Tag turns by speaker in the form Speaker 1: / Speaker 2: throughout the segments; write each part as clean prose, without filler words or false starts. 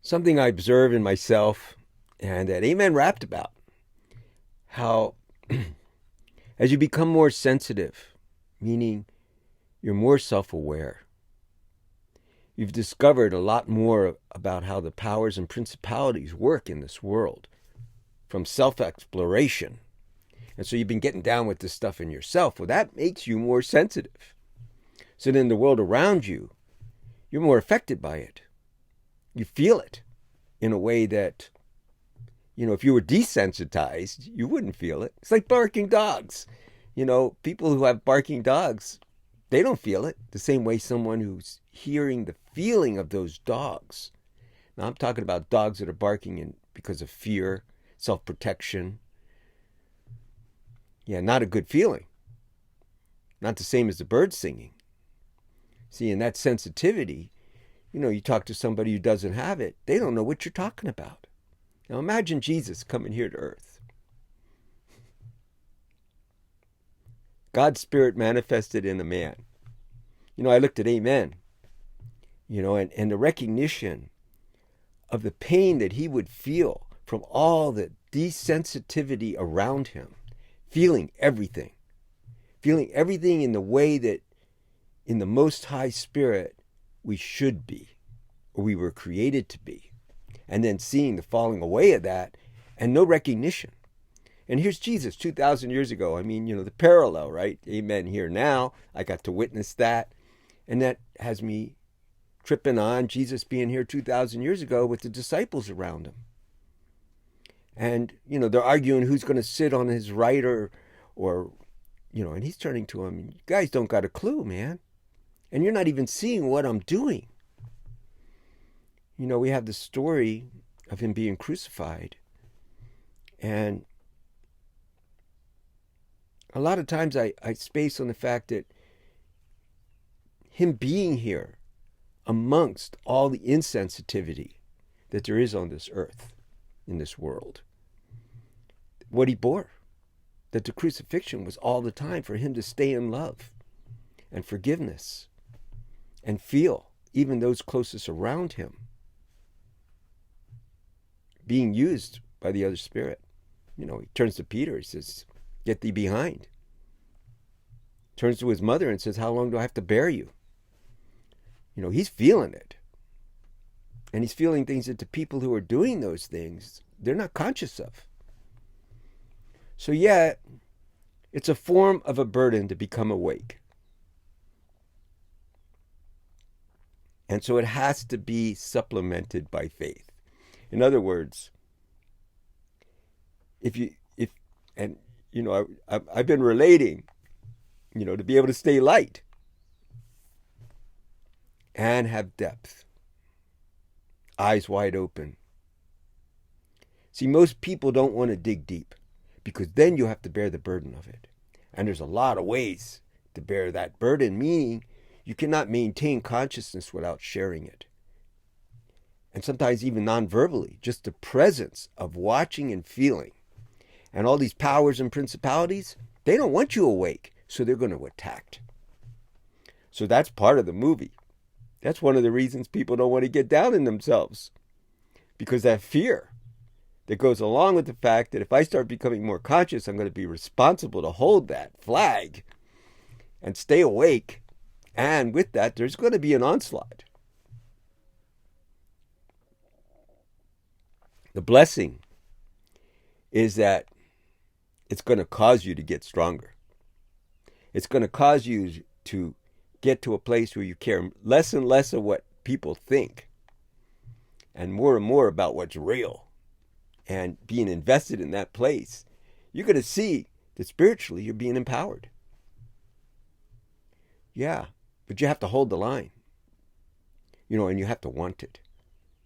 Speaker 1: something I observe in myself and that Amen rapped about. How, as you become more sensitive, meaning you're more self aware, you've discovered a lot more about how the powers and principalities work in this world from self exploration. And so you've been getting down with this stuff in yourself. Well, that makes you more sensitive. So then the world around you, you're more affected by it. You feel it in a way that, if you were desensitized, you wouldn't feel it. It's like barking dogs. People who have barking dogs, they don't feel it the same way someone who's hearing the feeling of those dogs. Now, I'm talking about dogs that are barking because of fear, self-protection. Yeah, not a good feeling. Not the same as the birds singing. See, in that sensitivity, you talk to somebody who doesn't have it, they don't know what you're talking about. Now imagine Jesus coming here to earth. God's Spirit manifested in a man. I looked at Amen, and the recognition of the pain that he would feel from all the desensitivity around him, feeling everything in the way that in the Most High Spirit we should be, or we were created to be, and then seeing the falling away of that and no recognition. And here's Jesus 2,000 years ago. The parallel, right? Amen. Here now, I got to witness that, and that has me tripping on Jesus being here 2,000 years ago with the disciples around him. And, they're arguing who's going to sit on his right or and he's turning to him, you guys don't got a clue, man. And you're not even seeing what I'm doing. We have the story of him being crucified. And a lot of times I space on the fact that him being here amongst all the insensitivity that there is on this earth, in this world, what he bore, that the crucifixion was all the time for him to stay in love and forgiveness and feel even those closest around him being used by the other spirit. He turns to Peter, he says, "Get thee behind." Turns to his mother and says, "How long do I have to bear you?" He's feeling it. And he's feeling things that the people who are doing those things, they're not conscious of. So yeah, it's a form of a burden to become awake. And so it has to be supplemented by faith. In other words, I've been relating, to be able to stay light and have depth, eyes wide open. See, most people don't want to dig deep because then you have to bear the burden of it. And there's a lot of ways to bear that burden, meaning you cannot maintain consciousness without sharing it. And sometimes even non-verbally, just the presence of watching and feeling. And all these powers and principalities, they don't want you awake, so they're going to attack. So that's part of the movie. That's one of the reasons people don't want to get down in themselves. Because that fear that goes along with the fact that if I start becoming more conscious, I'm going to be responsible to hold that flag and stay awake. And with that, there's going to be an onslaught. The blessing is that it's going to cause you to get stronger. It's going to cause you to get to a place where you care less and less of what people think and more about what's real. And being invested in that place, you're going to see that spiritually you're being empowered. Yeah, but you have to hold the line. And you have to want it.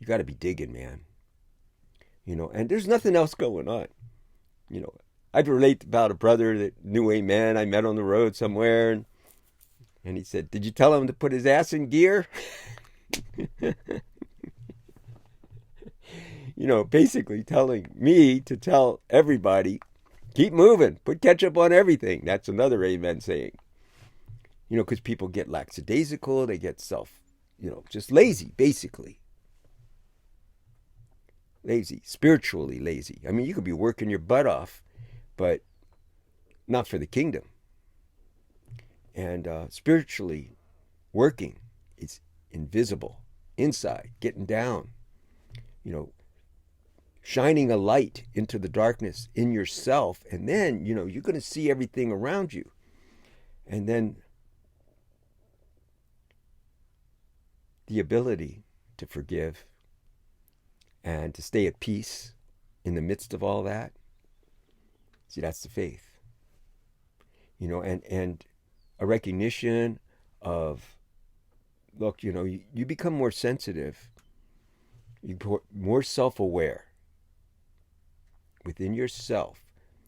Speaker 1: You got to be digging, man. And there's nothing else going on. I'd relate about a brother that knew Amen. I met on the road somewhere, and he said, "Did you tell him to put his ass in gear?" Basically telling me to tell everybody, keep moving, put ketchup on everything. That's another Amen saying. Because people get lackadaisical, they get just lazy, basically. lazy, spiritually lazy. I mean, you could be working your butt off, but not for the kingdom. And spiritually working is invisible, inside, getting down, you know, shining a light into the darkness in yourself. And then, you're going to see everything around you. And then the ability to forgive and to stay at peace in the midst of all that. See, that's the faith. And a recognition of, look, you become more sensitive, you more self-aware within yourself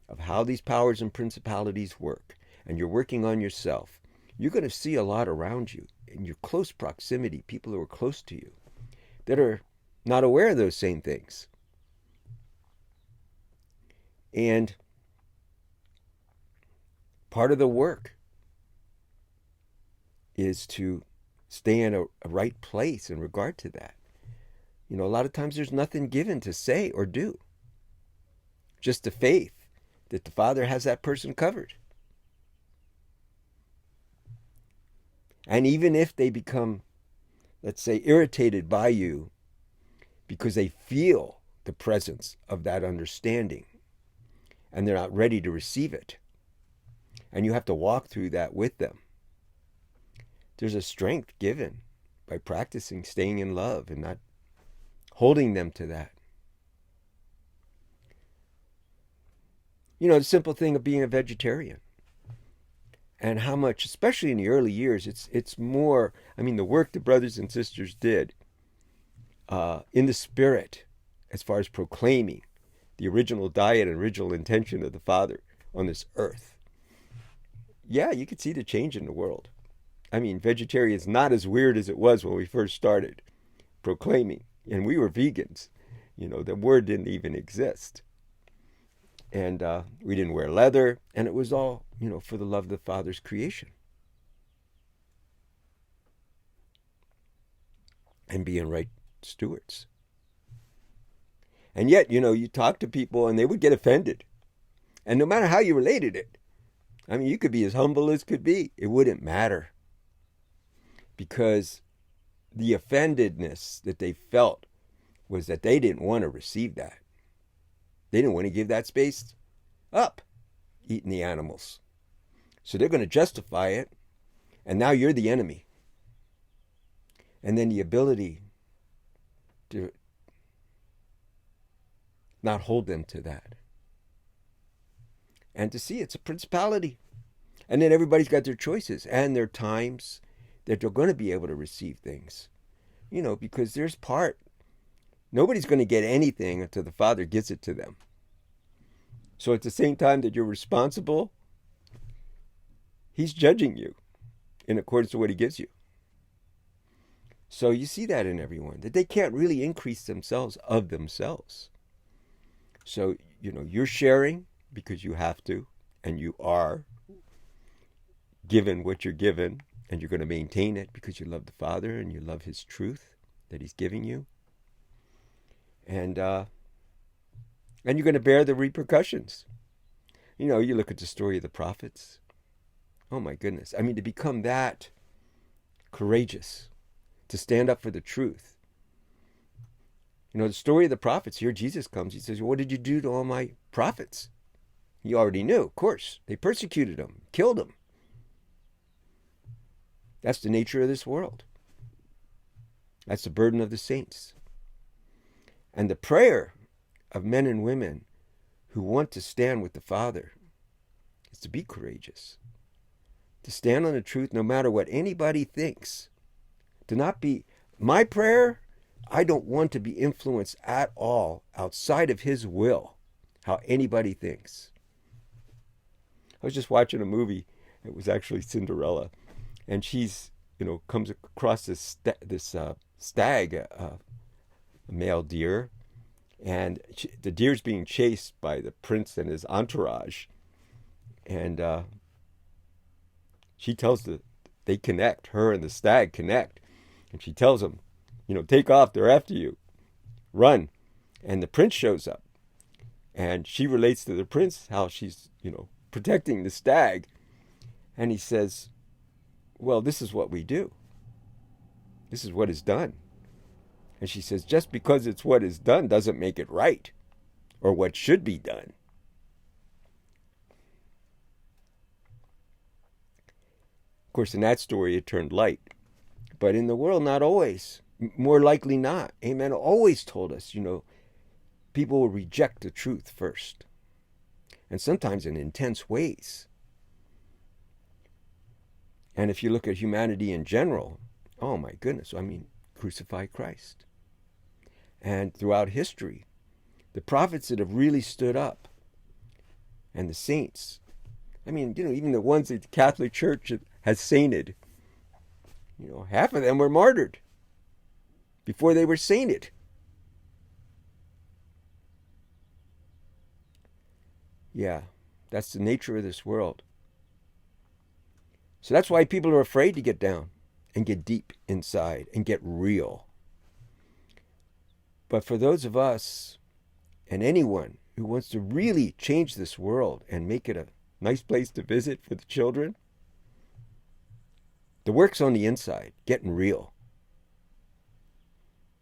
Speaker 1: of how these powers and principalities work, and you're working on yourself. You're going to see a lot around you in your close proximity, people who are close to you that are not aware of those same things. And part of the work is to stay in a right place in regard to that. A lot of times there's nothing given to say or do. Just the faith that the Father has that person covered. And even if they become, let's say, irritated by you because they feel the presence of that understanding and they're not ready to receive it, and you have to walk through that with them, there's a strength given by practicing staying in love and not holding them to that. The simple thing of being a vegetarian, and how much, especially in the early years, it's more, the work the brothers and sisters did in the spirit as far as proclaiming the original diet and original intention of the Father on this earth. Yeah, you could see the change in the world. Vegetarian is not as weird as it was when we first started proclaiming, and we were vegans. The word didn't even exist. And we didn't wear leather, and it was all, for the love of the Father's creation. And being right stewards. And yet, you talk to people and they would get offended. And no matter how you related it, you could be as humble as could be. It wouldn't matter. Because the offendedness that they felt was that they didn't want to receive that. They didn't want to give that space up, eating the animals. So they're going to justify it, and now you're the enemy. And then the ability to not hold them to that. And to see it's a principality. And then everybody's got their choices and their times that they're going to be able to receive things. Because there's part. Nobody's going to get anything until the Father gives it to them. So at the same time that you're responsible, He's judging you in accordance to what He gives you. So you see that in everyone, that they can't really increase themselves of themselves. So, you're sharing because you have to, and you are given what you're given, and you're going to maintain it because you love the Father and you love His truth that He's giving you. And you're going to bear the repercussions. You look at the story of the prophets. Oh my goodness. To become that courageous, to stand up for the truth. The story of the prophets, here Jesus comes. He says, what did you do to all my prophets? You already knew, of course. They persecuted them, killed them. That's the nature of this world. That's the burden of the saints. And the prayer of men and women who want to stand with the Father is to be courageous. To stand on the truth no matter what anybody thinks. To not be, my prayer, I don't want to be influenced at all outside of His will, how anybody thinks. I was just watching a movie. It was actually Cinderella. And she's, comes across this stag, a male deer. And the deer's being chased by the prince and his entourage. And she tells they connect, her and the stag connect. And she tells him, take off, they're after you. Run. And the prince shows up. And she relates to the prince how she's, protecting the stag. And he says, well, this is what we do. This is what is done. And she says, just because it's what is done doesn't make it right or what should be done. Of course, in that story, it turned light. But in the world, not always. More likely not. Amen. Always told us, people will reject the truth first. And sometimes in intense ways. And if you look at humanity in general, oh my goodness, crucify Christ. And throughout history, the prophets that have really stood up, and the saints, even the ones that the Catholic Church has sainted, half of them were martyred before they were sainted. Yeah, that's the nature of this world. So that's why people are afraid to get down and get deep inside and get real. But for those of us and anyone who wants to really change this world and make it a nice place to visit for the children, the work's on the inside, getting real.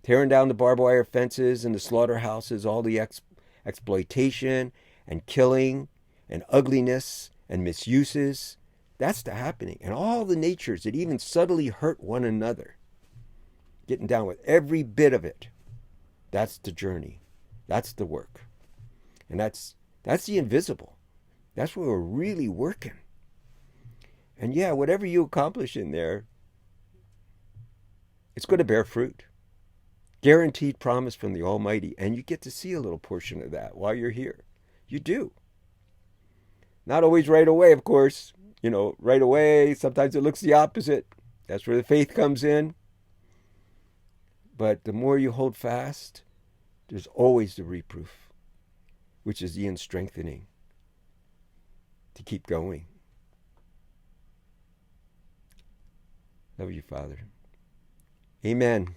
Speaker 1: Tearing down the barbed wire fences and the slaughterhouses, all the exploitation and killing and ugliness and misuses. That's the happening. And all the natures that even subtly hurt one another. Getting down with every bit of it. That's the journey. That's the work. And that's the invisible. That's where we're really working. And yeah, whatever you accomplish in there, it's going to bear fruit. Guaranteed promise from the Almighty. And you get to see a little portion of that while you're here. You do. Not always right away, of course. Right away, sometimes it looks the opposite. That's where the faith comes in. But the more you hold fast, there's always the reproof, which is the strengthening to keep going. Love you, Father. Amen.